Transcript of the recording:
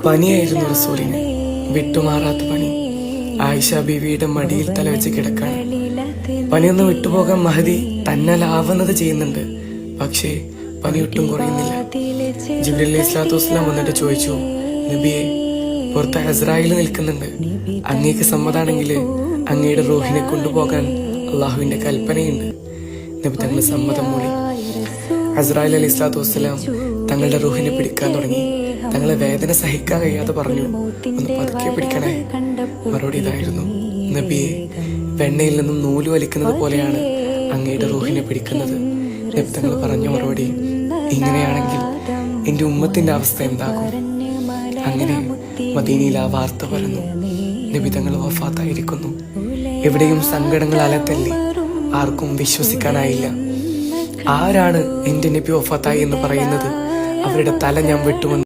പനിയായിരുന്നു റസൂലിന്, വിട്ടുമാറാത്ത പനി. ആയിഷ ബീവിയുടെ മടിയിൽ തലവെച്ച് കിടക്കാണ്. പനിയൊന്ന് വിട്ടുപോകാൻ മഹദി തന്നാലാവുന്നത് ചെയ്യുന്നുണ്ട്, പക്ഷേ പനി ഒട്ടും കുറയുന്നില്ല. ജിബ്രീൽ അലൈഹിസ്സലാത്തു വസ്സലാം വന്നിട്ട് ചോദിച്ചു, നബിയെ, പുറത്ത് അസ്രായിൽ നിൽക്കുന്നുണ്ട്, അങ്ങേക്ക് സമ്മതാണെങ്കിൽ അങ്ങയുടെ റൂഹിനെ കൊണ്ടുപോകാൻ അള്ളാഹുവിന്റെ കൽപ്പനയുണ്ട്. നബി തങ്ങൾ സമ്മതം മൂളി. അസ്രായിൽ അലൈഹിസ്സലാത്തു വസ്സലാം തങ്ങളുടെ റൂഹിനെ പിടിക്കാൻ തുടങ്ങി. തങ്ങളെ വേദന സഹിക്കാൻ കഴിയാതെ പറഞ്ഞു, ഒന്ന് പതുക്കെ പിടിക്കണേ. മറുപടി ഇതായിരുന്നു, നബിയെ, വെണ്ണയിൽ നിന്നും നൂല് വലിക്കുന്നത് പോലെയാണ് അങ്ങയുടെ റൂഹിനെ പിടിക്കുന്നത്. നബി തങ്ങൾ പറഞ്ഞ മറുപടി, ഇങ്ങനെയാണെങ്കിൽ എന്റെ ഉമ്മത്തിന്റെ അവസ്ഥ എന്താകും? അങ്ങനെ മദീനയിൽ ആ വാർത്ത പരന്നു, നബി തങ്ങൾ വഫാത്തായിരിക്കുന്നു. എവിടെയും സങ്കടങ്ങൾ അലത്തല്ലി. ആർക്കും വിശ്വസിക്കാനായില്ല. ആരാണ് എന്റെ നബി വഫാത്തായി എന്ന് പറയുന്നത്? അവരുടെ തല ഞാൻ വെട്ടുമെന്ന്